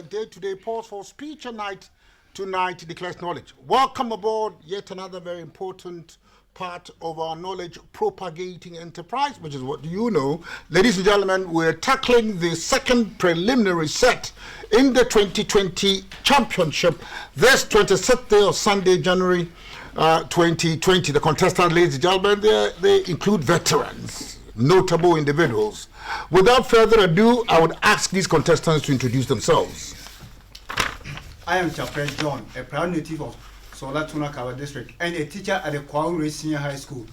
Day-to-day pause for speaker night tonight declares knowledge. Welcome aboard yet another very important part of our knowledge propagating enterprise, which is what you know. Ladies and gentlemen, we're tackling the second preliminary set in the 2020 championship this 26th day of Sunday, January 2020. The contestants, ladies and gentlemen, they include veterans, notable individuals. Without further ado, I would ask these contestants to introduce themselves. I am Chapel John, a proud native of Solatuna Kawa District and a teacher at the Kwaure Senior High School.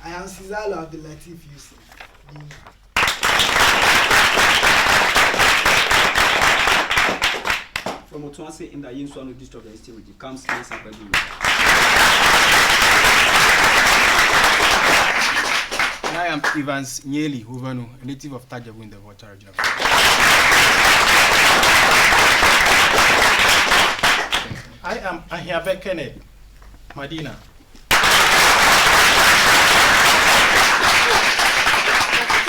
I am Cizalo Abdelatif Yusuf. From Otuanse in the Yinswano district of the state, which comes to I am Evans Nyeli Huvanu, a native of Tajabu in the Water region. I am Ahiabe Kenneth Madina.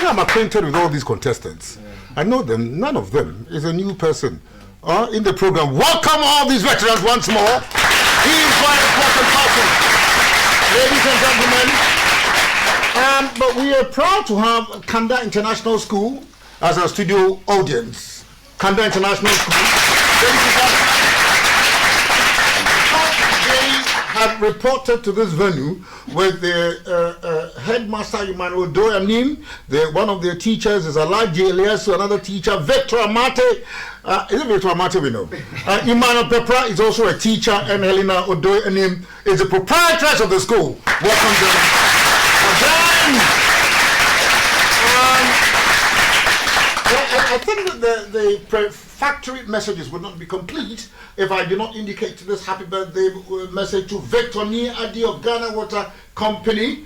I'm acquainted with all these contestants. I know them. None of them is a new person in the program. Welcome all these veterans once more. He is quite an important person. Ladies and gentlemen, but we are proud to have Kanda International School as our studio audience. Kanda International School. Ladies and gentlemen, they have reported to this venue with the headmaster Emmanuel Doyanim. One of their teachers is Alaji Eliasu, another teacher, Victor Amate. Is it Victor Amate we know? Emmanuel Pepra is also a teacher, and Helena Odoyanim is the proprietress of the school. Welcome to I think that the factory messages would not be complete if I do not indicate this happy birthday message to Victor Ni Adi of Ghana Water Company,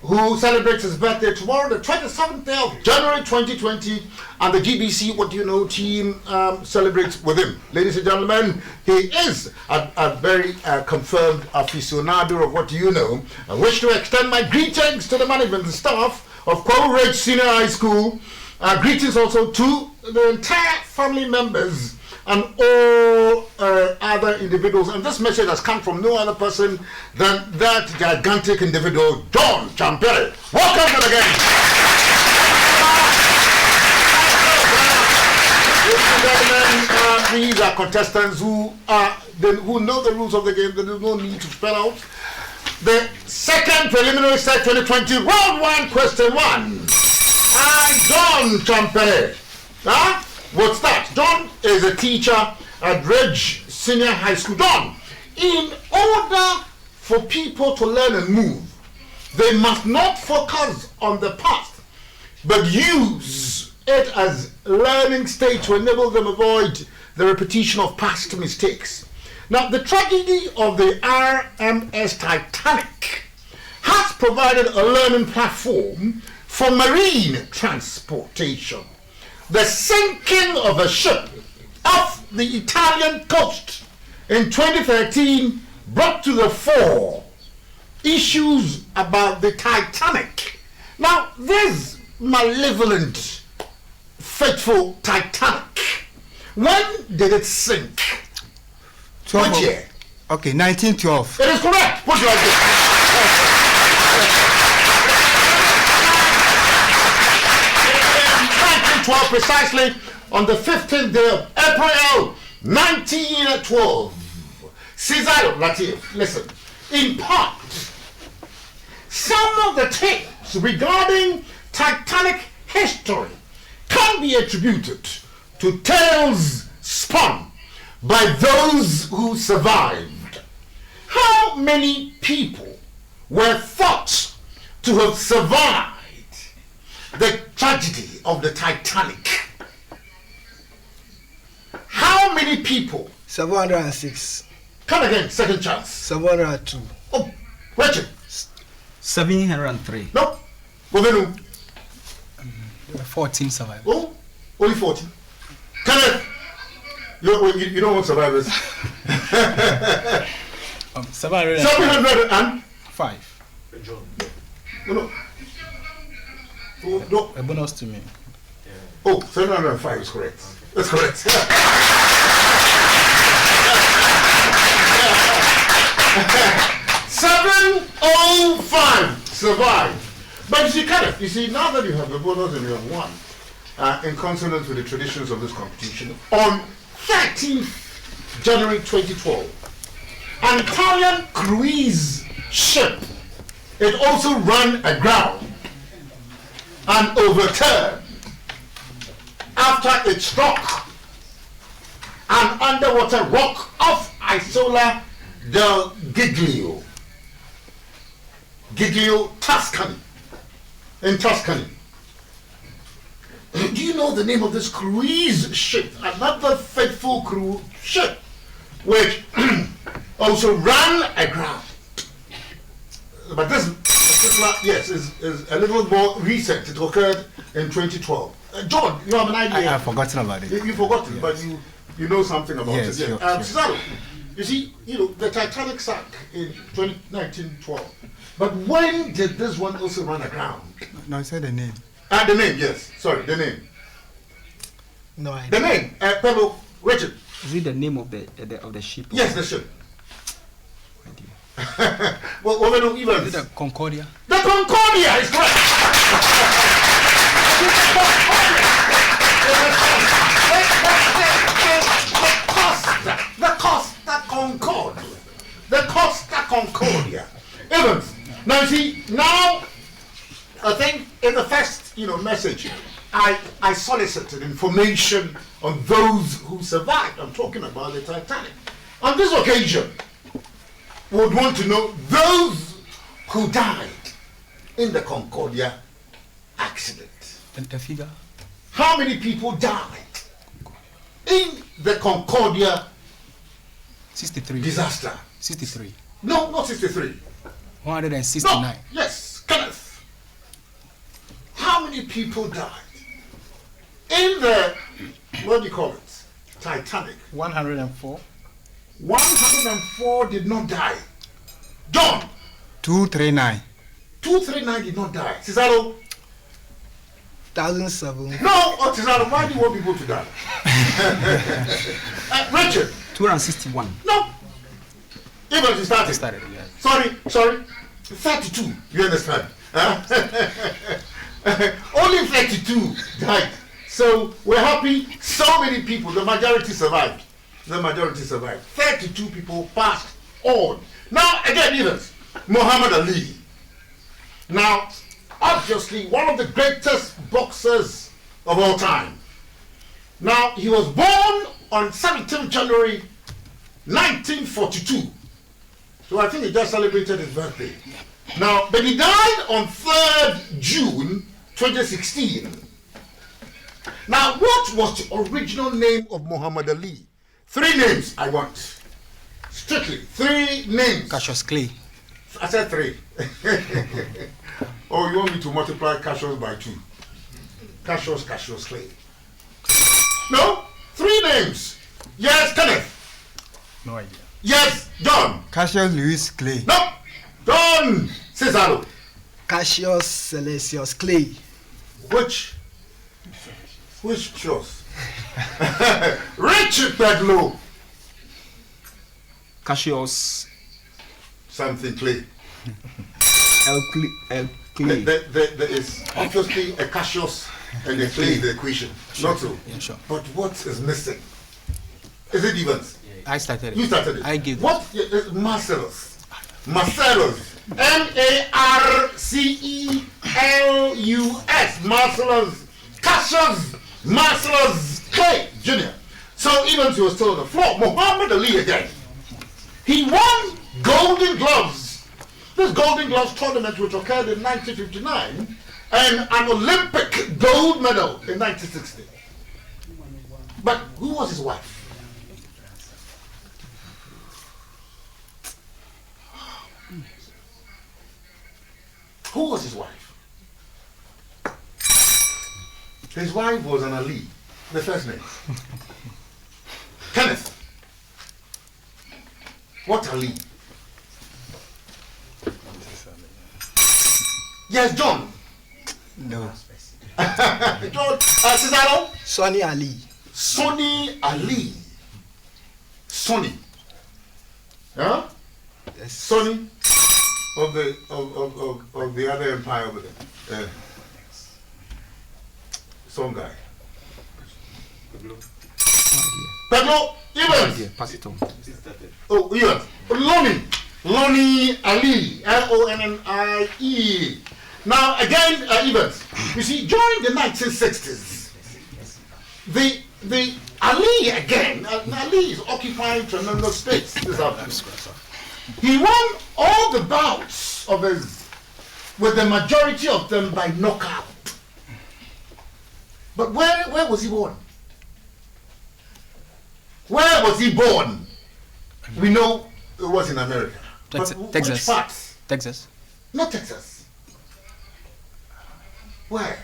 who celebrates his birthday tomorrow, the 27th day of January 2020, and the GBC What Do You Know team celebrates with him. Ladies and gentlemen, he is a very confirmed aficionado of What Do You Know. I wish to extend my greetings to the management and staff of Kwaure Ridge Senior High School. Greetings also to the entire family members and all other individuals. And this message has come from no other person than that gigantic individual, John Champere. Welcome to the game. Ladies and gentlemen, these are contestants who know the rules of the game. There is no need to spell out. The second preliminary set 2020, round one, question one. And John Champere. What's that? John is a teacher at Ridge Senior High School. John, in order for people to learn and move, they must not focus on the past, but use it as learning stage to enable them avoid the repetition of past mistakes. Now, the tragedy of the RMS Titanic has provided a learning platform for marine transportation. The sinking of a ship off the Italian coast in 2013 brought to the fore issues about the Titanic. Now, this malevolent, fateful Titanic, when did it sink? What year? Okay, 1912. It is correct. Put your idea. 1912, precisely on the 15th day of April 1912. Cesaro Latif, listen. In part, some of the tapes facts regarding Titanic history can be attributed to tales spun by those who survived? How many people were thought to have survived the tragedy of the Titanic? How many people? 706. Come again, second chance. 702. Oh, Richard. 703. No. Governor. 14 survivors. Oh, only 14. Kenneth. You don't want survivors. 705. No. Oh, no. A bonus to me. Oh, 705 is correct. That's correct. 705 survived. But you see, Kenneth, now that you have the bonus and you have won, in consonance with the traditions of this competition, on 13th January 2012, an Italian cruise ship, it also ran aground and overturned after it struck an underwater rock off Isola del Giglio, Tuscany, in Tuscany. Do you know the name of this cruise ship? Another faithful cruise ship, which also ran aground. But this particular, yes, is a little more recent. It occurred in 2012. John, you have an idea? I have forgotten about it. You forgot it, Yes. but you know something about Yes, it. sure, Cesaro, you see, the Titanic sank in 1912. But when did this one also run aground? No, I said the name. The name, yes. Sorry, the name. No idea. The name, Pablo, Richard. Is it the name of the ship? Yes, the ship. Idea. Well, no, even Is it the Concordia? the Concordia is correct. The Costa Concordia. Evans. Now you see, now I think in the first message, I solicited information on those who survived. I'm talking about the Titanic. On this occasion, we would want to know those who died in the Concordia accident. And the figure? How many people died in the Concordia 63. disaster? 63. No, not 63. 169. No, yes, Kenneth. How many people died in the, what do you call it, Titanic? 104. 104 did not die. John, 239. 239 did not die. Cesaro, 1007. no, Cesaro, why do you want people to die? Richard, 261. no. Even you started. Started, yeah. Sorry. 32, you understand? Only 32 died. So we're happy so many people, the majority survived. 32 people passed on. Now, again, Evans, Muhammad Ali. Now, obviously, one of the greatest boxers of all time. Now, he was born on 17th January 1942. So I think he just celebrated his birthday. Now, but he died on 3rd June 2016. Now, what was the original name of Muhammad Ali? 3 names I want. Strictly, 3 names. Cassius Clay. I said 3. Oh, you want me to multiply Cassius by 2? Cassius Clay. No? 3 names. Yes, Kenneth. No idea. Yes, John. Cassius Louis Clay. No. John Cesaro. Cassius Celestius Clay. Which shows? Richard Pedlo. Cassius Something Clay. El Clay. There is obviously a Cassius and a Clay in the equation. Not so. Yeah, sure. But what is missing? Is it Evans? I started it. You started it. I gave it. What? Marcellus. Marcellus. M-A-R-C-E M-A-R-C-U-S, Marcellus Cassius Marcellus Clay Jr. So even he was still on the floor, Muhammad Ali again. He won Golden Gloves. This Golden Gloves tournament, which occurred in 1959, and an Olympic gold medal in 1960. But who was his wife? Who was his wife? His wife was an Ali, the first name. Kenneth. What Ali? Yes, John. No. John, Cesaro? Sonny Ali. Sonny Ali. Sonny. Huh? Yes. Sonny of the other empire over there. Some guy. Pedro Evans. Pass it on. Oh, yes. Lonnie Ali. Lonnie. Now, again, Evans. You see, during the 1960s, the Ali again, Ali is occupying tremendous space this afternoon. He won all the bouts of his, with the majority of them by knockout. But where was he born? Where was he born? We know it was in America. Texas. But Texas. which parts? Texas. Not Texas. Where?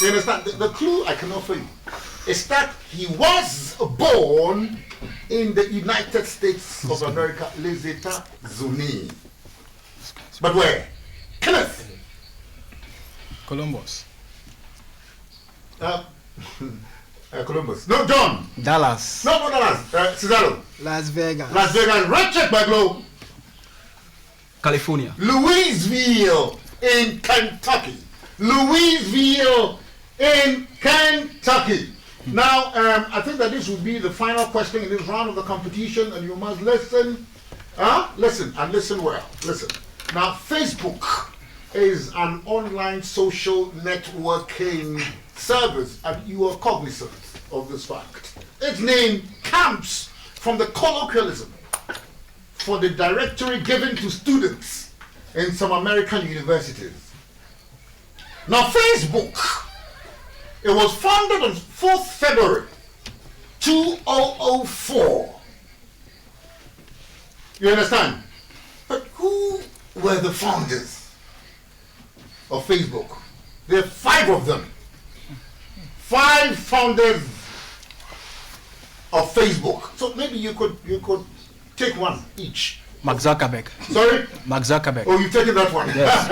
You understand? The clue I can offer you is that he was born in the United States of America, Les États-Unis. But where? Kenneth. Columbus. Columbus. No, John. Dallas. No, Dallas. Cesaro. Las Vegas. Las Vegas. Richard Baglow. California. Louisville in Kentucky. Louisville in Kentucky. Now, I think that this will be the final question in this round of the competition, and you must listen. Listen, and listen well. Listen. Now, Facebook is an online social networking service, and you are cognizant of this fact. Its name comes from the colloquialism for the directory given to students in some American universities. Now, Facebook, it was founded on 4th February 2004. You understand? But who were the founders of Facebook? There are 5 of them. 5 founders of Facebook. So maybe you could take one each. Mark Zuckerberg. Sorry? Mark Zuckerberg. Oh, you've taken that one. Yes.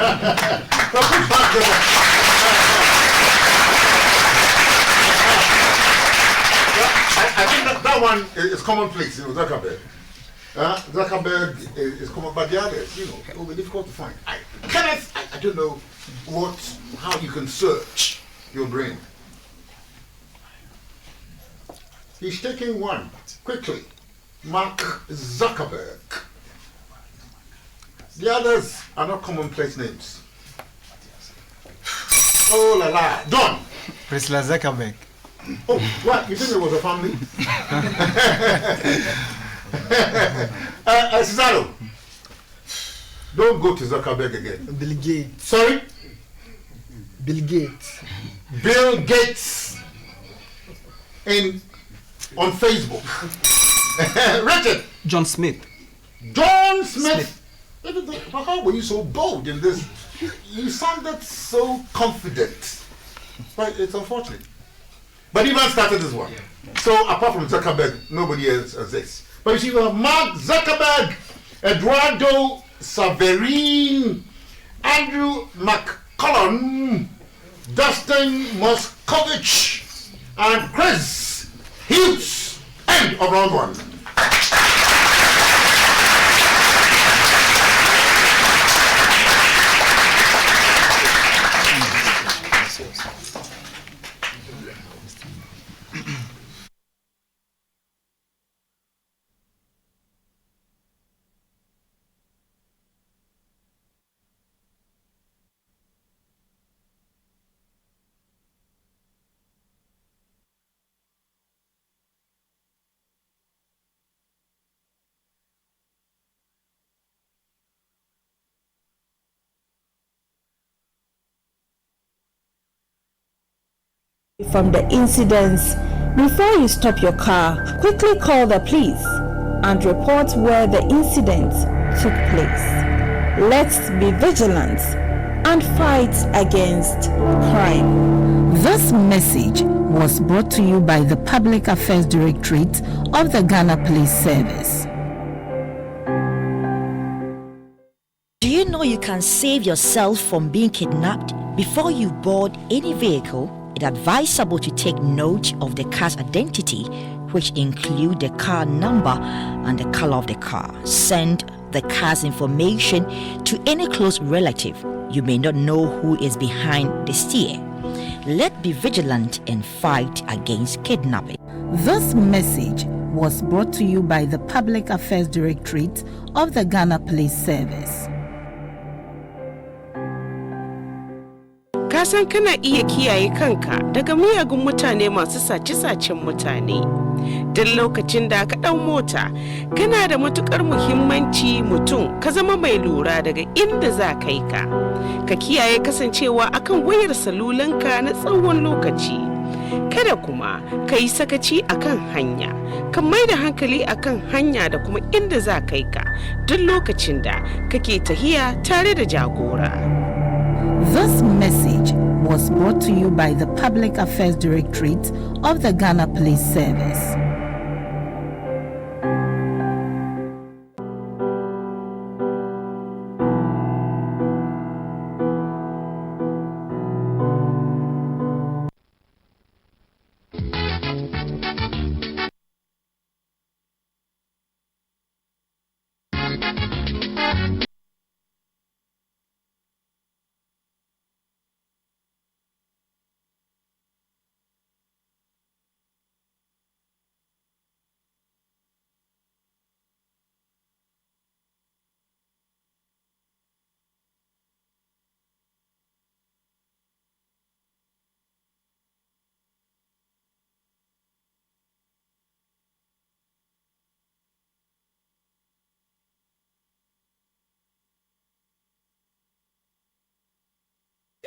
I think that one is commonplace, you know, Zuckerberg. Zuckerberg is common, but the others, you know, it will be difficult to find. Kenneth, I don't know how you can search your brain. He's taking one quickly. Mark Zuckerberg. The others are not commonplace names. Oh la la. Don. Priscilla Zuckerberg. Oh, what? You think it was a family? Cesaro. Don't go to Zuckerberg again. Bill Gates. Sorry? Bill Gates. Bill Gates on Facebook. Richard. John Smith. John Smith. How were you so bold in this? You sounded so confident. But it's unfortunate. But Ivan started this one. So apart from Zuckerberg, nobody else exists. But you see, we have Mark Zuckerberg, Eduardo Saverin, Andrew McCullum, Dustin Moskovich, and Chris Hughes. End of round 1. From the incidents, before you stop your car, quickly call the police and report where the incident took place. Let's be vigilant and fight against crime. This message was brought to you by the Public Affairs Directorate of the Ghana Police Service. Do you know you can save yourself from being kidnapped? Before you board any vehicle, it's advisable to take note of the car's identity, which include the car number and the color of the car. Send the car's information to any close relative. You may not know who is behind the steer. Let's be vigilant and fight against kidnapping. This message was brought to you by the Public Affairs Directorate of the Ghana Police Service. Kasan kana iya kiyaye kanka daga miyagun mutane masu sace-sacen mutane. Duk lokacin da ka ɗau mota, kana da matukar muhimmanci mutum ka zama mai lura daga inda za ka yi ka. Ka kiyaye kasancewa akan wayar salulanka na tsawon lokaci. Kada kuma ka yi sakaci akan hanya. Ka mai da hankali akan hanya da kuma inda za ka yi ka duk lokacin da kake tahiya tare da jagora. This message was brought to you by the Public Affairs Directorate of the Ghana Police Service.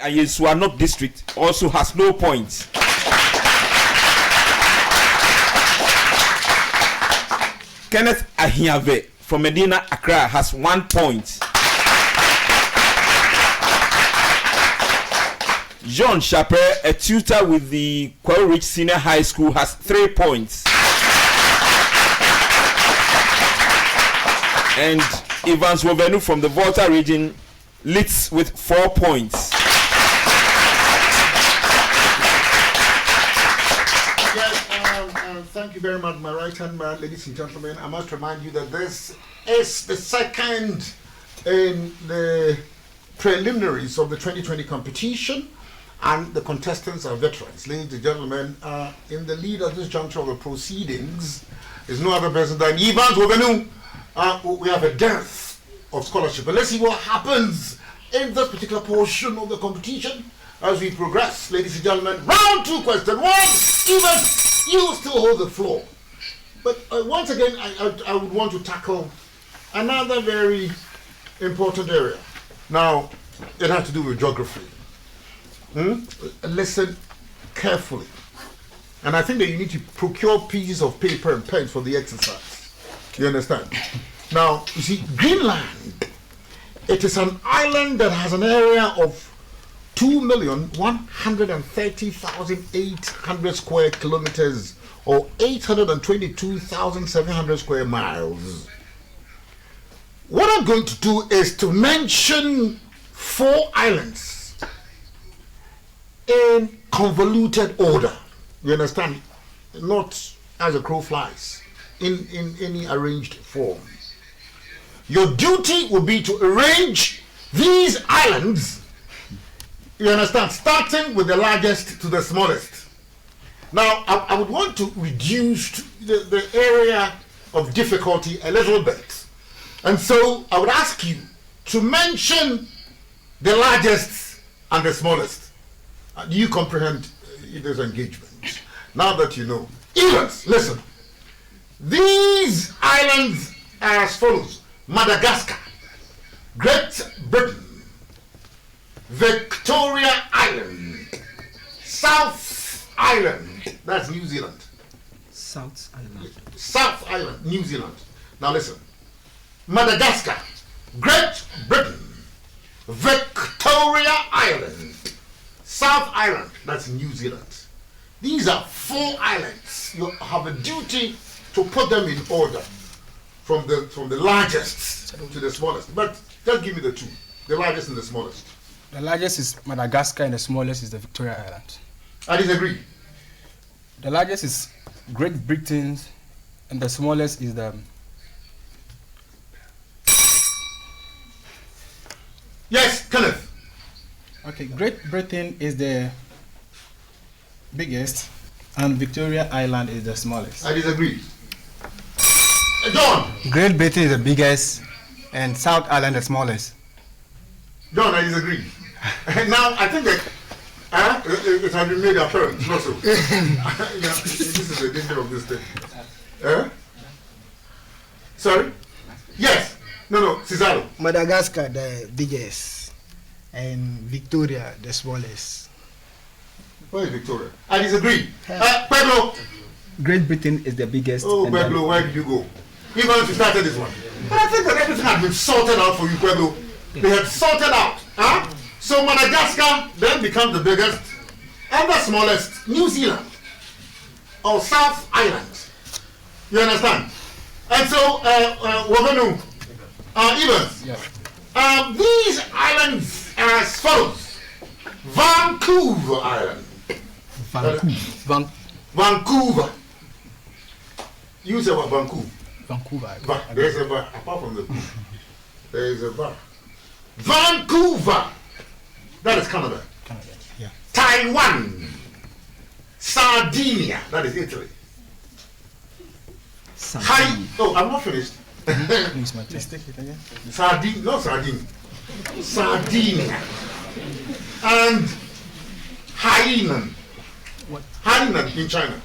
Ayesua District also has no points. Kenneth Ahiave from Medina Accra has 1 point. John Chaper, a tutor with the Quail Ridge Senior High School, has 3 points. And Evans Wovenu from the Volta region leads with 4 points. Thank you very much, my right-hand man, ladies and gentlemen. I must remind you that this is the second in the preliminaries of the 2020 competition, and the contestants are veterans. Ladies and gentlemen, in the lead at this juncture of the proceedings is no other person than Evans Wovenu. We have a dearth of scholarship, but let's see what happens in this particular portion of the competition as we progress. Ladies and gentlemen, round 2, question 1. Evans, you still hold the floor. But once again, I would want to tackle another very important area. Now, it has to do with geography. Listen carefully. And I think that you need to procure pieces of paper and pens for the exercise. You understand? Now, you see, Greenland, it is an island that has an area of 2,130,800 square kilometers, or 822,700 square miles. What I'm going to do is to mention 4 islands in convoluted order. You understand? Not as a crow flies, in any arranged form. Your duty will be to arrange these islands, you understand, starting with the largest to the smallest. Now, I would want to reduce the area of difficulty a little bit. And so I would ask you to mention the largest and the smallest. Do you comprehend this engagement? Now that you know. Evans, listen. These islands are as follows: Madagascar, Great Britain, Victoria Island, South New Zealand. Now listen. Madagascar, Great Britain, Victoria Island, South Island, that's New Zealand. These are 4 islands. You have a duty to put them in order from the largest to the smallest. But just give me the 2, the largest and the smallest. The largest is Madagascar and the smallest is the Victoria Island. I disagree. The largest is Great Britain and the smallest is the... Yes, Kenneth. Okay, Great Britain is the biggest and Victoria Island is the smallest. I disagree. John. Great Britain is the biggest and South Island the smallest. John, I disagree. Now, I think that it has been made apparent, not so. This is the danger of this thing. Sorry? Yes. No, Cesaro. Madagascar, the biggest, and Victoria, the smallest. Where is Victoria? I disagree. Pablo. Great Britain is the biggest. Oh, Pablo, where did you go? Even if you started this one. But I think that everything has been sorted out for you, Pablo. They have sorted out. So Madagascar then becomes the biggest and the smallest, New Zealand or South Island. You understand? And so we're going to Evans. Yeah. These islands are as follows. Vancouver Island. Vancouver. You say what, Vancouver? Vancouver. There's a bar. Apart from the there is a bar. Vancouver. That is Canada. Yeah. Taiwan. Sardinia. That is Italy. Oh, I'm not finished. Please, my test. Take it again. Sardinia. And Hainan. What? Hainan in China.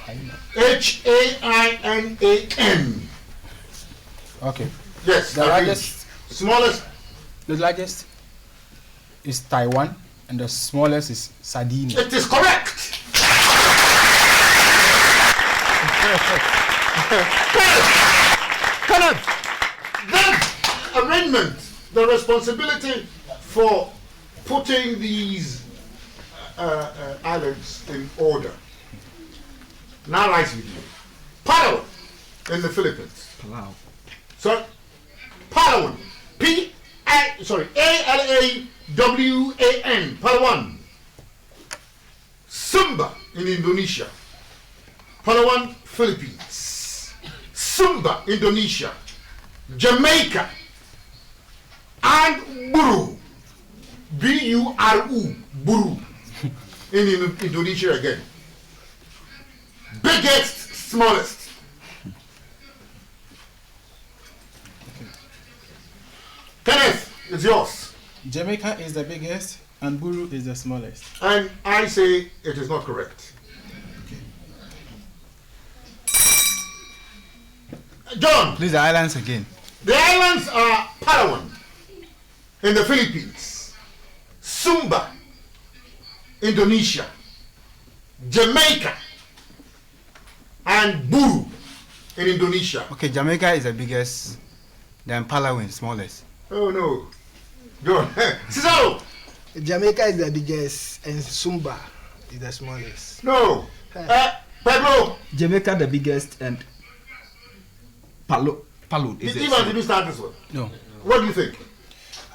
Hainan. Hainan. Okay. Yes. The largest. Smallest. The largest is Taiwan, and the smallest is Sardinia. It is correct. Kenneth, that arrangement, the responsibility for putting these islands in order now lies with you. Palawan in the Philippines. Palau. So, Palawan. A-L-A-W-A-N. Palawan. Sumba in Indonesia. Palawan, Philippines. Sumba, Indonesia. Jamaica. And Buru. B-U-R-U. Buru. In Indonesia again. Biggest, smallest. Kenneth, it's yours. Jamaica is the biggest and Buru is the smallest. And I say it is not correct. John. Please, the islands again. The islands are Palawan in the Philippines, Sumba, Indonesia, Jamaica, and Buru in Indonesia. Okay, Jamaica is the biggest, then Palawan is smallest. Oh no. John. Cesaro. Jamaica is the biggest and Sumba is the smallest. No. Pablo. Jamaica the biggest and Palau is the Even did you start this one? No. What do you think?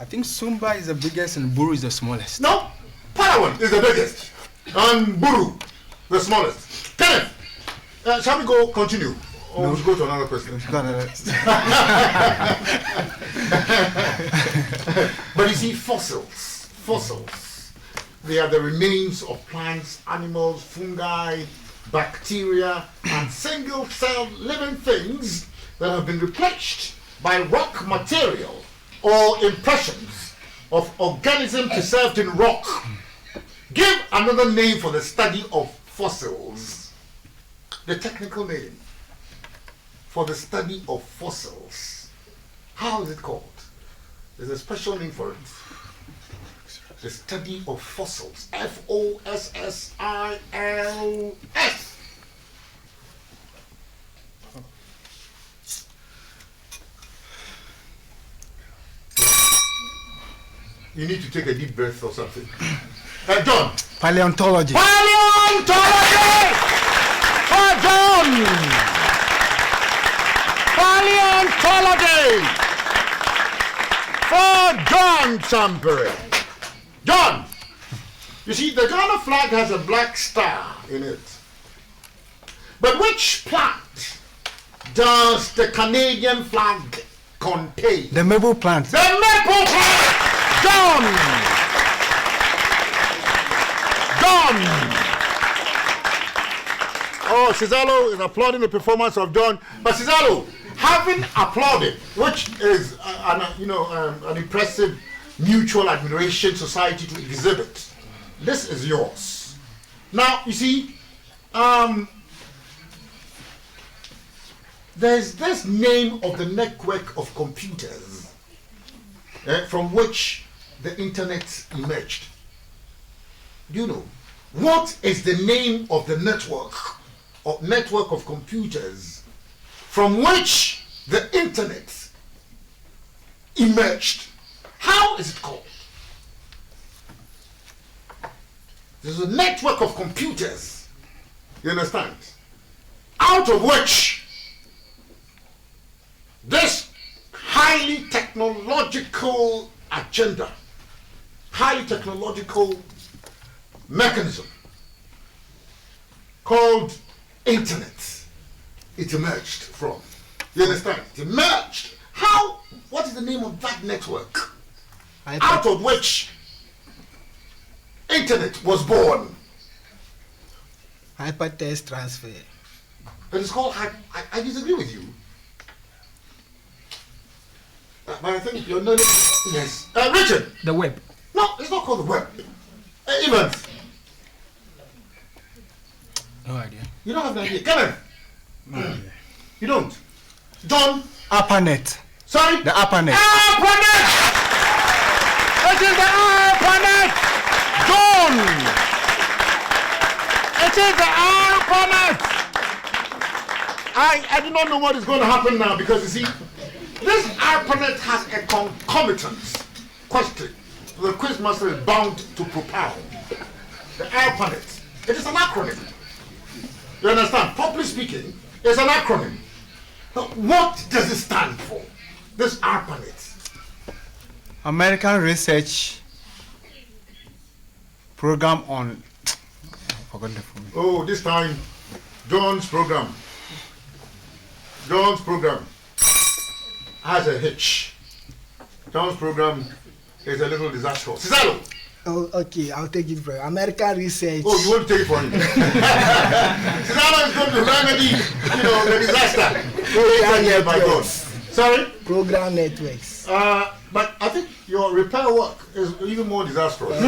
I think Sumba is the biggest and Buru is the smallest. No. Palawan is the biggest and Buru the smallest. Kenneth, shall we go continue? Or we should go to another question? But you see, fossils, they are the remains of plants, animals, fungi, bacteria, and single-celled living things that have been replaced by rock material or impressions of organisms preserved in rock. Give another name for the study of fossils. The technical name for the study of fossils. How is it called? There's a special name for it. The study of fossils. F-O-S-S-I-L-S. You need to take a deep breath or something. John. Paleontology. Paleontology! For John! Paleontology! For John Champery. John! You see, the Ghana flag has a black star in it. But which plant does the Canadian flag contain? The maple plant. The maple plant! John! Oh, Cizalo is applauding the performance of John. But Cizalo, having applauded, which is an impressive mutual admiration society to exhibit, this is yours. Now, you see, there's this name of the network of computers from which the internet emerged. Do you know? What is the name of the network of computers from which the internet emerged? How is it called? There's a network of computers, you understand, out of which this highly technological agenda, highly technological mechanism called internet, it emerged from. You understand? It emerged. How? What is the name of that network out of which internet was born? Hypertext transfer. It is called, I disagree with you. But I think you're not, yes. Richard. The web. No, it's not called the web. Evans. No idea. You don't have the idea. Kenneth. No idea. You don't. John. ARPANET. Sorry? The ARPANET. ARPANET! It is the ARPANET! John! It is the ARPANET! I do not know what is going to happen now because you see, this ARPANET has a concomitant question the quizmaster is bound to propound. The ARPANET. It is an acronym. You understand? Properly speaking, it's an acronym. Now, what does it stand for? This ARPANET. American Research Program on. I forgot the full name. Oh, this time, John's program. John's program has a hitch. John's program is a little disastrous. Cizalo! Oh, okay, I'll take it for you. American Research. Oh, you want to take it for him? Cizalo is going to remedy, the disaster. Program By God. Sorry? Program networks. But I think your repair work is even more disastrous.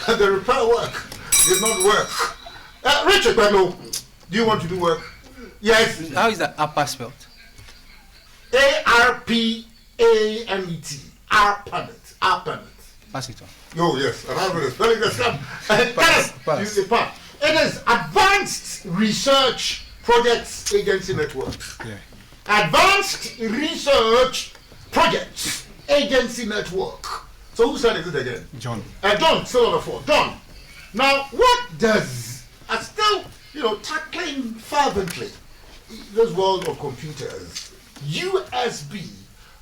The repair work did not work. Richard Bello, do you want to do work? Yes. How is the ARPA spelled? ARPANET. ARPANET. ARPANET. Pass it on. Oh, yes. And I'm going to spell it. It is Advanced Research Projects Agency Network. Yeah. Advanced Research Projects Agency Network. So who said it again? John. John, still on the phone. John. Now, what does, still, tackling fervently this world of computers, USB,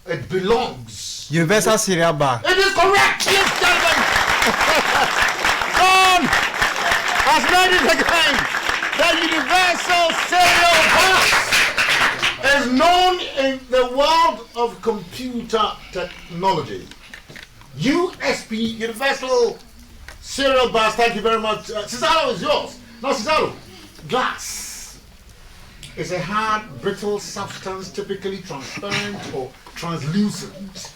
it belongs. Universal Serial Bar. It is correct, yes, gentlemen. John has made it again. The Universal Serial Bus is known in the world of computer technology. USB, Universal Serial Bus. Thank you very much. Cizalo is yours. Now, Cizalo, glass is a hard, brittle substance, typically transparent or translucent.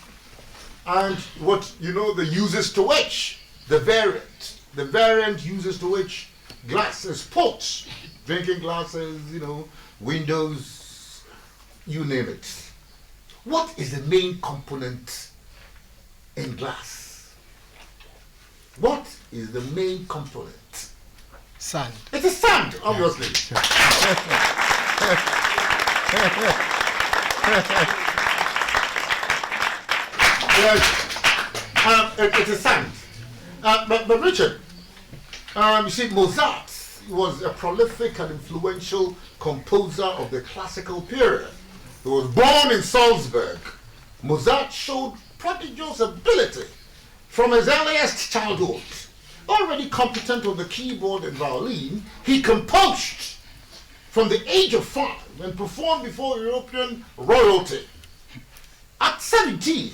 And the uses to which, the variant uses to which glass is put. Drinking glasses, windows, you name it. What is the main component in glass? What is the main component? Sand. It is sand, obviously. Yes. It is science. But Richard, you see, Mozart was a prolific and influential composer of the classical period. He was born in Salzburg. Mozart showed prodigious ability from his earliest childhood. Already competent on the keyboard and violin, he composed from the age of 5 and performed before European royalty. At 17,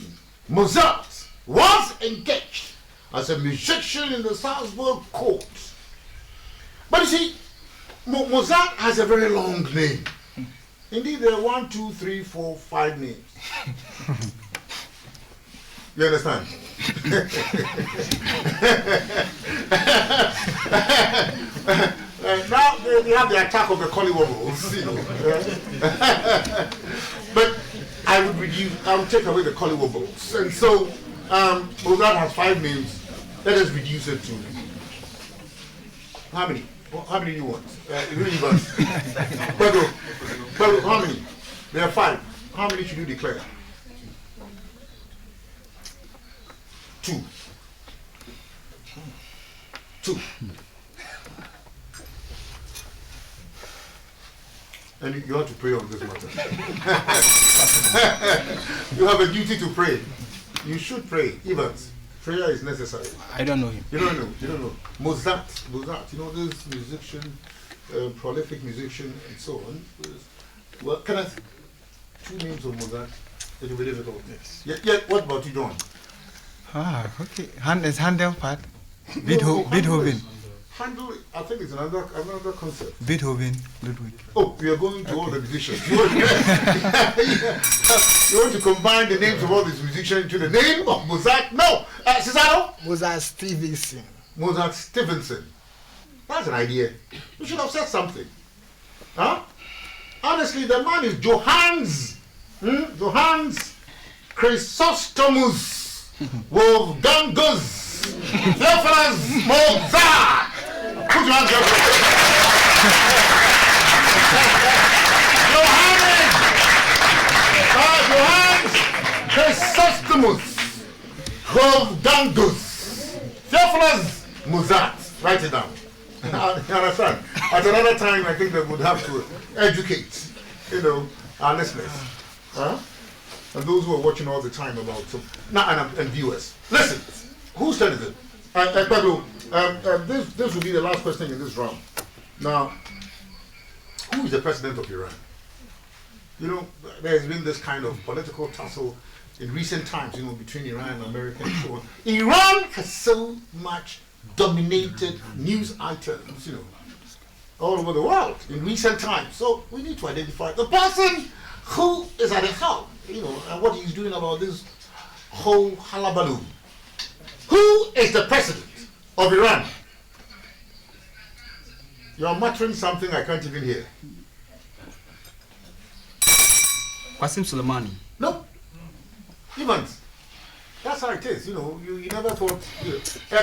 Mozart was engaged as a musician in the Salzburg court. But you see, Mozart has a very long name. Indeed, there are 1, 2, 3, 4, 5 names. You understand? Now they have the attack of the collywobbles, you know. But I would take away the collywobbles. And so Mozart has 5 names. Let us reduce it to how many? How many do you want? Pedro, how many? There are 5. How many should you declare? 2. 2. And you have to pray on this matter. You have a duty to pray. You should pray. Evans, prayer is necessary. I don't know him. You don't know. Mozart, you know this musician, prolific musician and so on. Well, Kenneth, 2 names of Mozart. It will be difficult. Yes. Yeah, what about you, John? Okay. Is Handel part? Beethoven. Handel, I think it's another concept. Beethoven, Ludwig. Oh, we are going to all the musicians. You want to combine the names of all these musicians into the name of Mozart? No. Cesaro? Mozart Stevenson. Mozart Stevenson. That's an idea. You should have said something. Huh? Honestly, the man is Johannes Chrysostomus Wolfgangus Theophilus Mozart. Put your hands up. Johannes Chrysostomus Wolfgangus Theophilus Mozart. Write it down. You understand? At another time, I think they would have to educate, our listeners. Huh? And those who are watching all the time about and viewers. Listen, who started it? Pedro, this will be the last question in this round. Now, who is the president of Iran? There has been this kind of political tussle in recent times, between Iran and America and so on. Iran has so much dominated news items, all over the world in recent times. So we need to identify the person who is at the helm, and what he's doing about this whole hullabaloo. Who is the president of Iran? You're muttering something I can't even hear. Qasim Soleimani. No. Evans. That's how it is. You never thought.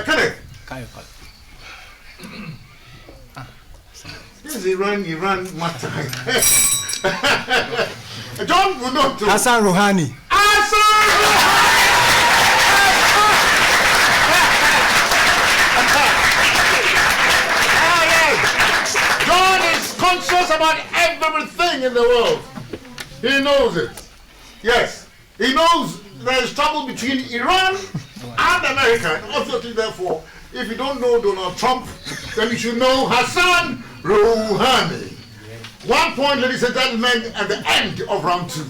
Kenneth. This is Iran matter. John will not do. Hassan Rouhani. John is conscious about everything in the world. He knows it. Yes. He knows there is trouble between Iran and America. And obviously, therefore, if you don't know Donald Trump, then you should know Hassan Rouhani. 1 point, ladies and gentlemen, at the end of round 2.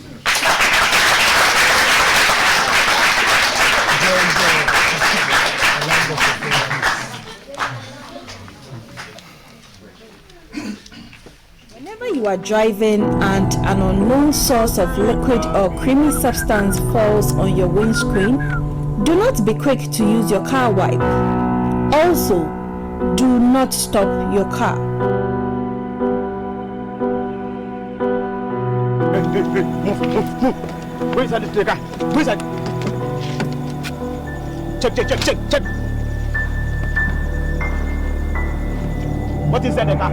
Whenever you are driving and an unknown source of liquid or creamy substance falls on your windscreen, do not be quick to use your car wipe. Also, do not stop your car. Move. Where is that the car? Where is that? Check. What is that the car?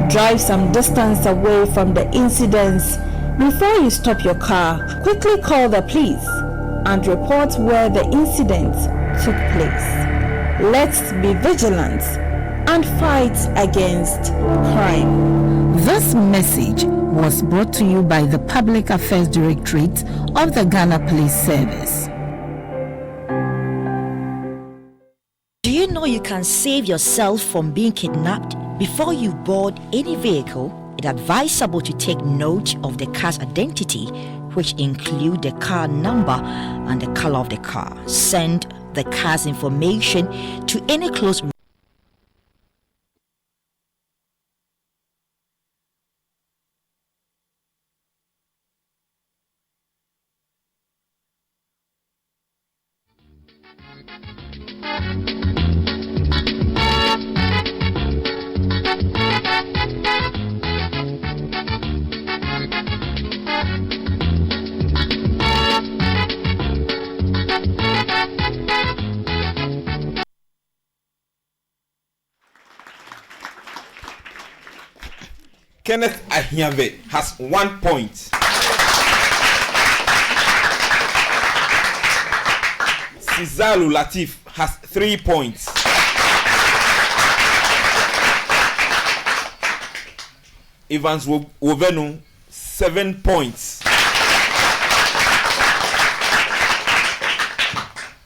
Drive some distance away from the incidents before you stop your car. Quickly call the police and report where the incident took place. Let's be vigilant and fight against crime. This message was brought to you by the Public Affairs Directorate of the Ghana Police Service. Do you know you can save yourself from being kidnapped? Before you board any vehicle, it's advisable to take note of the car's identity, which include the car number and the color of the car. Send the car's information to any close Kenneth Ahiave has 1 point. Sizalu Latif has 3 points. Evans Wovenu 7 points.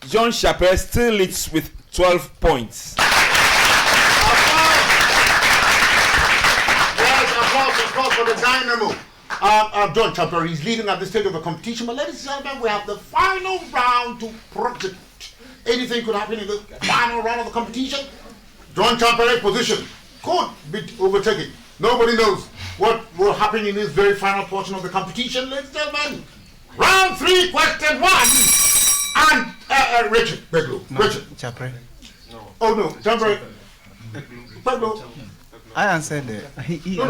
John Chappelle still leads with 12 points. Applause for the dynamo. John Chappelle is leading at this stage of the competition. But ladies and gentlemen, we have the final round to protect. Anything could happen in the final round of the competition. John Chappelle's position could be overtaken. Nobody knows what will happen in this very final portion of the competition. Ladies and gentlemen, round 3, question 1. And Richard Beglo. No, Richard. Chappelle. No. Oh no, Chappelle. Beglo. I answered it. Don't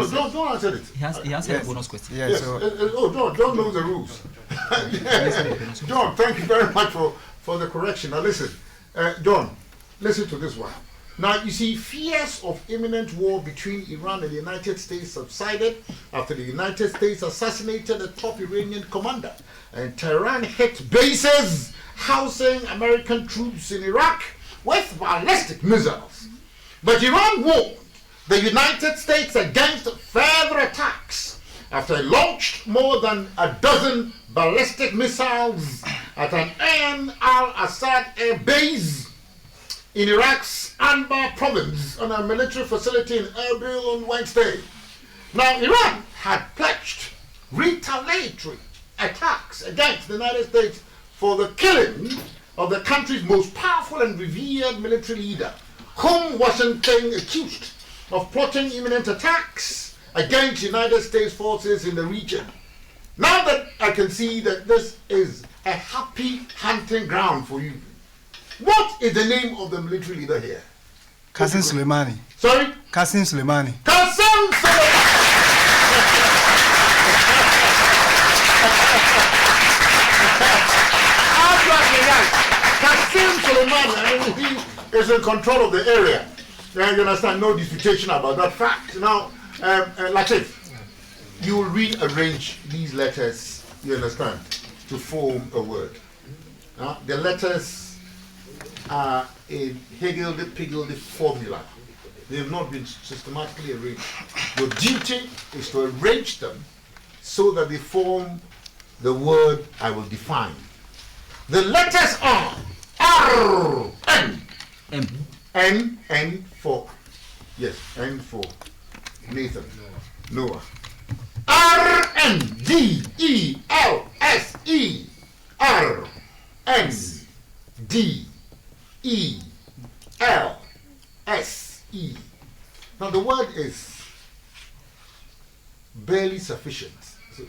answer it. He answered the bonus question. Yeah, Yes. so John knows the rules. John, thank you very much for the correction. Now listen, John, listen to this one. Now you see, fears of imminent war between Iran and the United States subsided after the United States assassinated a top Iranian commander, and Tehran hit bases housing American troops in Iraq with ballistic missiles. But Iran warned the United States against further attacks after it launched more than a dozen ballistic missiles at an Ain al-Assad air base in Iraq's Anbar province on a military facility in Erbil on Wednesday. Now, Iran had pledged retaliatory attacks against the United States for the killing of the country's most powerful and revered military leader, whom Washington accused of plotting imminent attacks against United States forces in the region. Now that I can see that this is a happy hunting ground for you, what is the name of the military leader here? Qasem Soleimani. Sorry? Qasem Soleimani. Qasem Soleimani, he is in control of the area. You understand? No disputation about that fact. Now, Latif, you will rearrange these letters, you understand, to form a word. The letters are a higgledy-piggledy formula. They have not been systematically arranged. Your duty is to arrange them so that they form the word I will define. The letters are R, N. M. N for, yes, N for Nathan, Noah. R, N, D, E, L, S, E. R, N, D, E, L, S, E. Now the word is barely sufficient. So,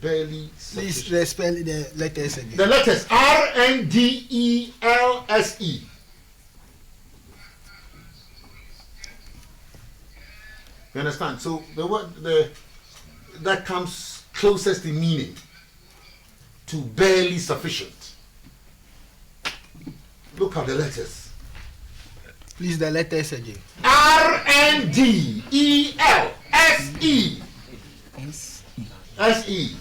barely sufficient. Please spell the letters again. The letters R, N, D, E, L, S, E. You understand? So the word that comes closest in meaning to barely sufficient. Look at the letters. Please, the letters again. R, N, D, E, L, S, E. S, E.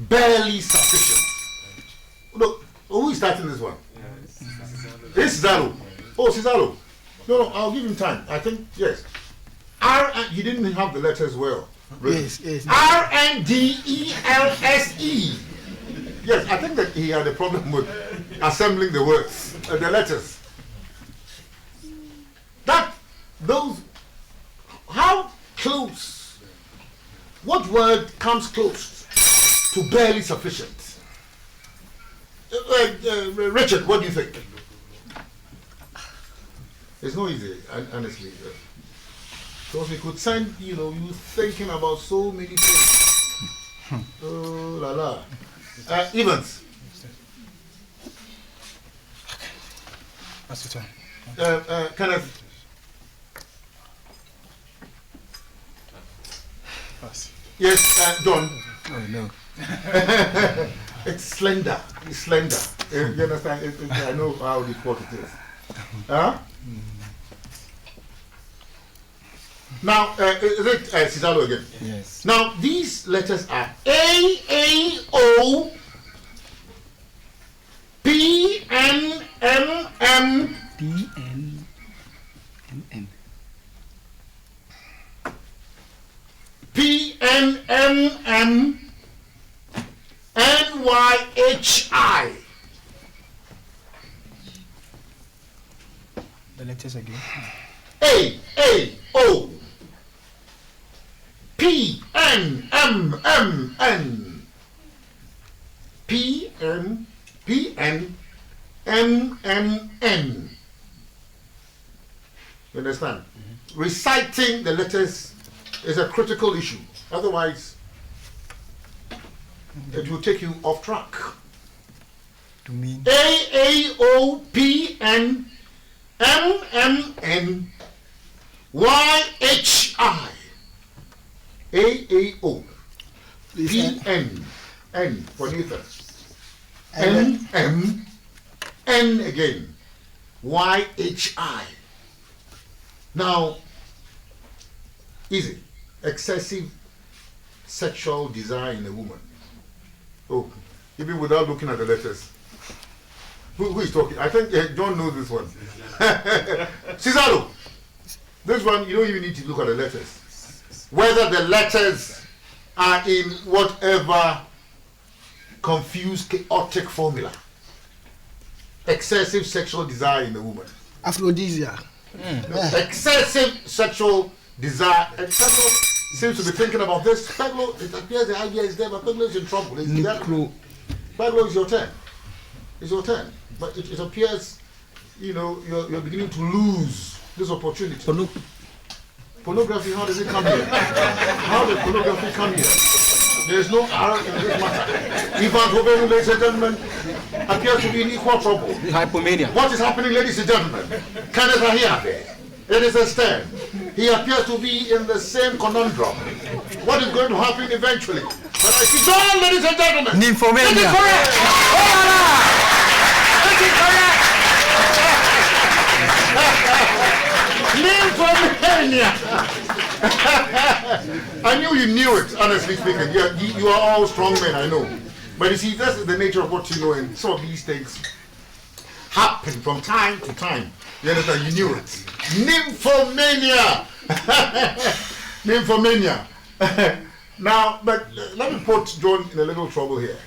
Barely sufficient. Look, who is starting this one? It's Cesaro. Oh, Cesaro. No, I'll give him time. I think, yes. He didn't have the letters well. Really. Yes. RNDELSE. Yes, I think that he had a problem with assembling the words, the letters. How close? What word comes close to barely sufficient? Richard, what do you think? It's not easy, honestly. Because we could send, you thinking about so many things. Oh, la la. Evans. That's your turn. Kenneth. Pass. Yes, John. Oh, no. It's slender. It's slender. You understand? I know how difficult it is. Huh? Now, is it Cesaro again? Yes. Now, these letters are AAO PNMM PNMM NYHI. The letters again. AAO PNMMN PNMMN. You understand? Reciting the letters is a critical issue. Otherwise, it will take you off track. To mean AAOPNMMNYHI. AAO PN N for Nathan. N again. YHI. Now, easy. Excessive sexual desire in a woman. Oh, even without looking at the letters. Who is talking? I think John knows this one. Cesaro. This one, you don't even need to look at the letters. Whether the letters are in whatever confused, chaotic formula. Excessive sexual desire in a woman. Aphrodisiac. Excessive sexual desire. And Pablo seems to be thinking about this. Pablo, it appears the idea is there, but Pablo is in trouble. Pablo, it's your turn. It's your turn. But it appears, you're beginning to lose this opportunity. Pornography, how does it come here? How does pornography come here? There is no error in this matter. Ivan Hovenu, ladies and gentlemen, appears to be in equal trouble. Hypomania. What is happening, ladies and gentlemen? Kenneth Ahiafe, it is a stand. He appears to be in the same conundrum. What is going to happen eventually? But I see John, ladies and gentlemen. Nymphomania. It is correct. It is correct. Nymphomania. I knew you knew it, honestly speaking. You are all strong men, I know. But you see, that's the nature of what you know, and some of these things happen from time to time. You understand? You knew it. Nymphomania. Nymphomania. Now, but let me put John in a little trouble here.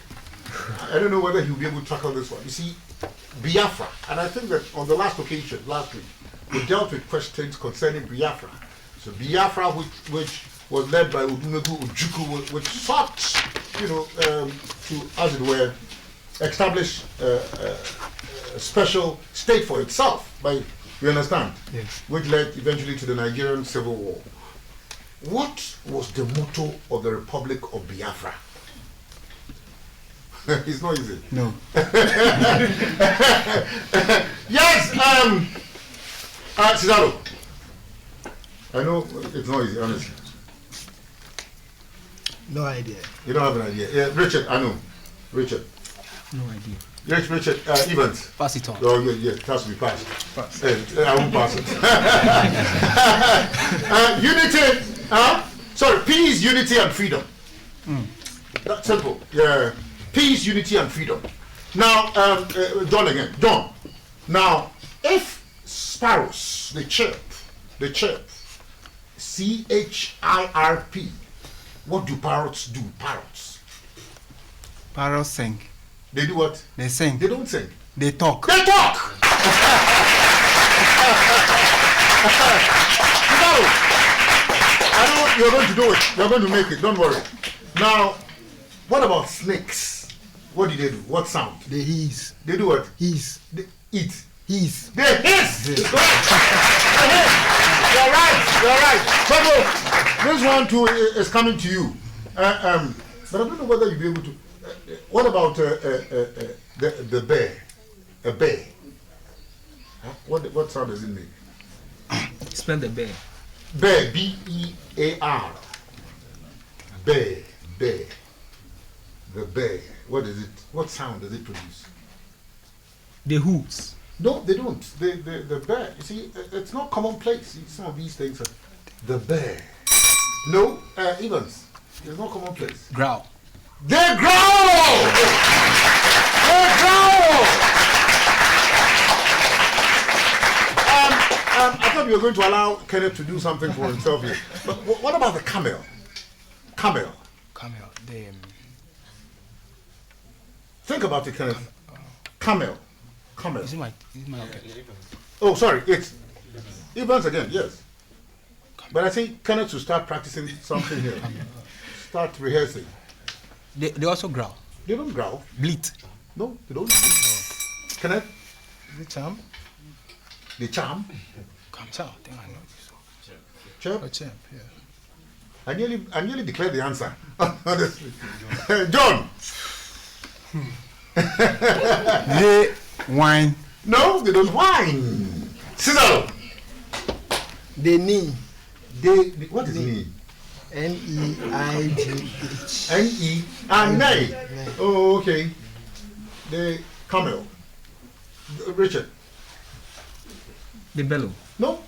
I don't know whether he'll be able to tackle this one. You see, Biafra, and I think that on the last occasion, last week, we dealt with questions concerning Biafra. So Biafra, which was led by Udumegu Ujuku, which sought, to, as it were, establish a special state for itself, you understand? Yes. Which led eventually to the Nigerian Civil War. What was the motto of the Republic of Biafra? It's not easy. No. Yes, Cesaro. I know it's not easy, honestly. No idea. You don't have an idea. Yeah, Richard, I know. Richard. No idea. Yes, Richard, Evans. Pass it on. Oh, yeah, it has to be passed. Pass. I won't pass it. Unity, peace, unity, and freedom. That's simple. Yeah. Peace, unity, and freedom. Now, John again. John. Now, if sparrows, they chirp, CHIRP, what do parrots do? Parrots. Parrots sing. They do what? They sing. They don't sing. They talk. They talk! I know you're going to do it. You're going to make it. Don't worry. Now, what about snakes? What do they do? What sound? They hiss. They do what? Hiss. They eat. Hiss. They hiss. It's correct. They hiss. You're right. You're right. But look, this one too is coming to you. But I don't know whether you'll be able to. What about the bear? A bear. Huh? What sound does it make? Spell the bear. Bear. B-E-A-R. Bear. Bear. The bear. What is it? What sound does it produce? The hooves. No, they don't. The bear. You see, it's not commonplace. Some of these things are the bear. No, Evans. It's not commonplace. Growl. They growl! They growl! I thought you were going to allow Kenneth to do something for himself here. But what about the camel? Camel. Camel. They. Think about it, Kenneth. Camel. Camel. Is it my okay? Oh, sorry. It's Evans again, yes. But I think Kenneth should start practicing something here. Start rehearsing. They also growl. They don't growl. Bleat. No, they don't. Kenneth? The charm. The charm? Come chow. I think I know this. Chirp? A chirp, yeah. I nearly declared the answer. Honestly. John. They whine. No, they don't whine. Cesaro. They knee. What is knee? N-E-I-G-H. N-E. Nay. Oh, okay. The camel. Richard. The bellow. No.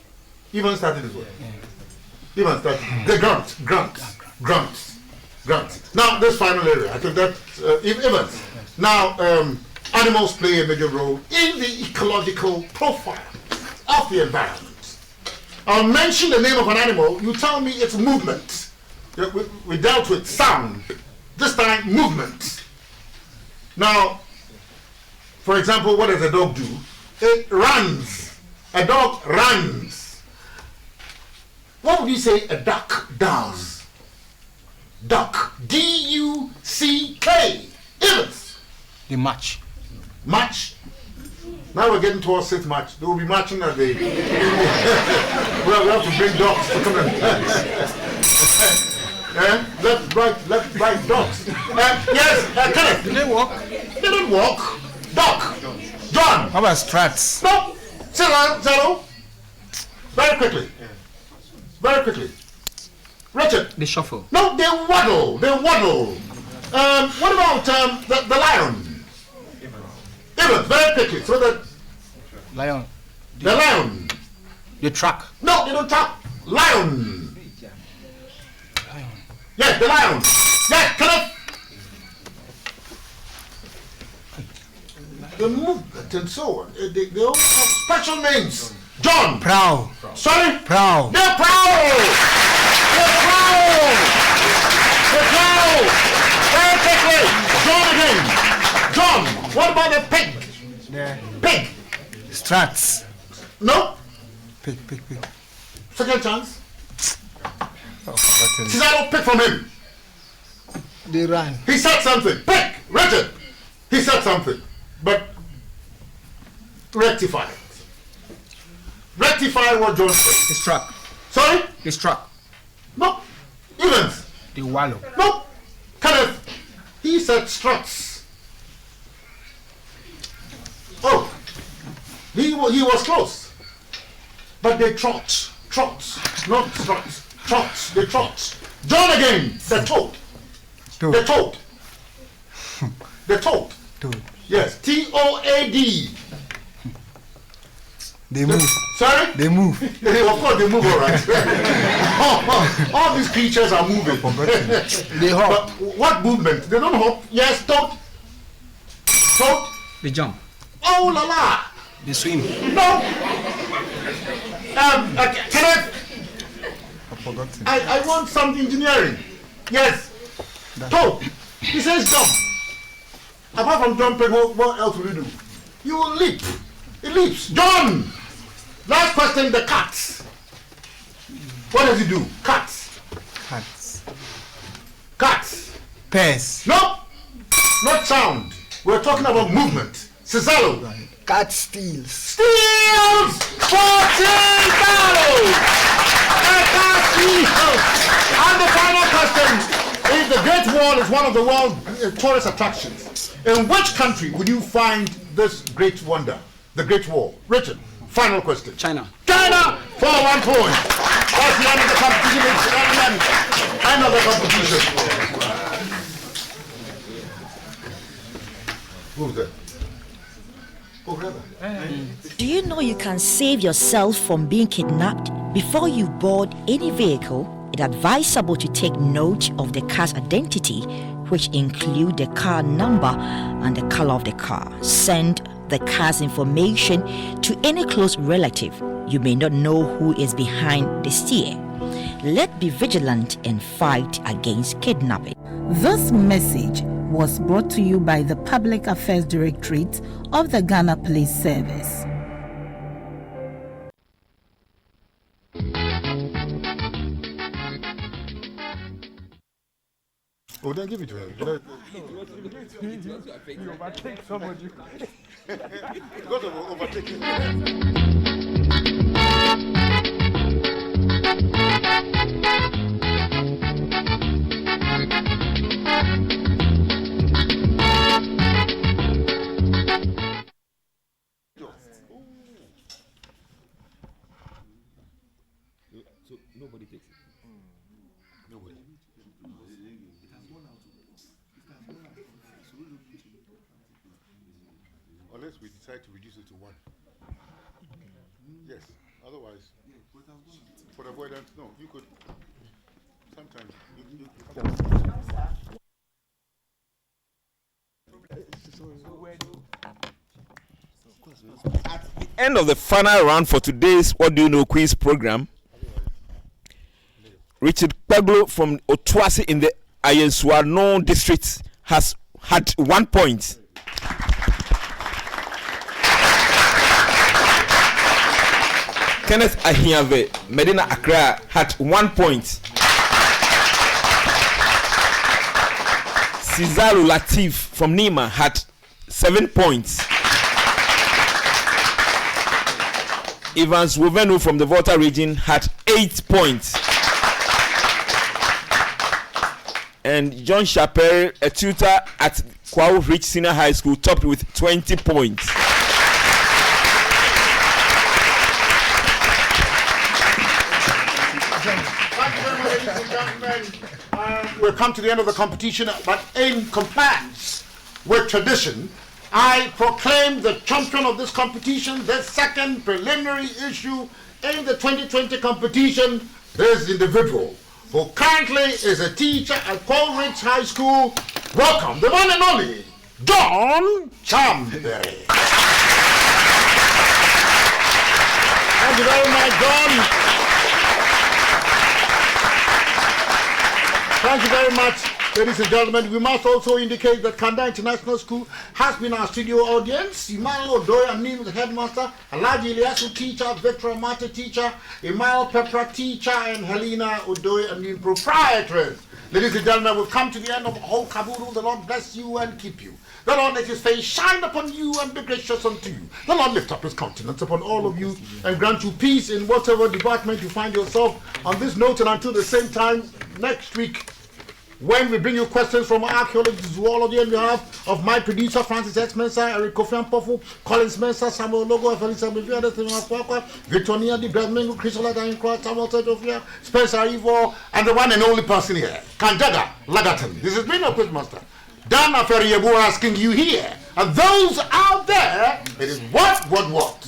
Even started as well. Even started. The grunt. Now, this final area, I think that Evans. Now, animals play a major role in the ecological profile of the environment. I'll mention the name of an animal, you tell me its movement. We dealt with sound. This time, movement. Now, for example, what does a dog do? It runs. A dog runs. What would you say a duck does? Duck. D-U-C-K. Evans. They march. March. Now we're getting towards 6th March. They will be marching at the. Well, we have to bring dogs to come and. Left, right, dogs. Yes, Kenneth. Do they walk? They don't walk. Duck. John. How about strats? No. Zero. Very quickly. Richard. They shuffle. No, they waddle. What about the lion? Even very quickly, so that Lion. the lion. They track. No, they don't track. Lion. Lion. Yes, the lion. Yes, correct. The movement and so on. They all have special names. John. Prowl. Sorry? Prowl. They're prowl. Very quickly. John again. John, what about the pig? There. Pig. Strats. No? Pig. Second chance. Oh, forgotten. Cesaro, pick from him. They run. He said something. Pick. Richard. He said something. But rectify it. Rectify what John said. They struck. Sorry? They struck. No. Evans. They wallow. No. Kenneth. He said struts. Oh. He was close. But they trot. Not struts. Trots. They trot. John again. The toad. The toad. The toad. Toad. Yes. T-O-A-D. They move. Sorry? They move. Of course they move all right. all these creatures are moving. They hop. But what movement? They don't hop. Yes, toad. The jump. Oh la la. The swim. No. Kenneth. I've forgotten. I want some engineering. Yes. Toe. He says jump. Apart from jumping, what else will you do? You will leap. It leaps. John. Last question, the cats. What does it do? Cats. Cats. Cats. Pairs. No. Not sound. We're talking about movement. Cesaro. Cat steals. Steals 14 dollars. And the final question is: the Great Wall is one of the world's tourist attractions. In which country would you find this great wonder, the Great Wall? Richard, final question. China. China for 1 point. That's the end of the competition. It's the end of the competition. Who's that? Do you know you can save yourself from being kidnapped? Before you board any vehicle, it's advisable to take note of the car's identity, which include the car number and the color of the car. Send the car's information to any close relative. You may not know who is behind the steer. Let's be vigilant and fight against kidnapping. This message was brought to you by the Public Affairs Directorate of the Ghana Police Service. Oh, then give it to him. You overtake somebody. Go to overtake him. So nobody takes it. Nobody. Unless we decide to reduce it to 1. Yes. Otherwise, for avoidance, no. You could. Sometimes. At the end of the final round for today's What Do You Know quiz program, Richard Paglo from Otuasi in the Ayensuano district has had 1 point. Kenneth Ahiave, Medina Accra, had 1 point. Cizaru Latif from Nima had 7 points. Evans Wovenu from the Volta region had 8 points. And John Chappell, a tutor at Kwao Ridge Senior High School, topped with 20 points. We've come to the end of the competition, but in compliance with tradition, I proclaim the champion of this competition, the second preliminary issue in the 2020 competition, this individual, who currently is a teacher at Paul Ridge High School. Welcome, the one and only, John Chamberry. Thank you very much, John. Thank you very much, ladies and gentlemen. We must also indicate that Kanda International School has been our studio audience. Emmanuel Odoy Anin, the headmaster, Alaji Eliasu teacher, Victor Amate teacher, Emmanuel Pepra teacher, and Helena Odoy Anin proprietress. Ladies and gentlemen, we've come to the end of the whole Kaburu. The Lord bless you and keep you. The Lord let his face shine upon you and be gracious unto you. The Lord lift up his countenance upon all of you and grant you peace in whatever department you find yourself. On this note, and until the same time next week, when we bring you questions from archaeology, zoology, on behalf of my producer Francis S. Mensah, Eric Kofian Pofu, Collins Mensah, Samuel Logo, Felisa Bivia, Victoria Di Bradmingo, Chrysola Dain-Cross, Samuel Sejofia, Spencer Ivo, and the one and only person here, Kanjaga Lagaton. This has been a Quizmaster. Dan Aferiyebu asking you here, and those out there, it is what? What?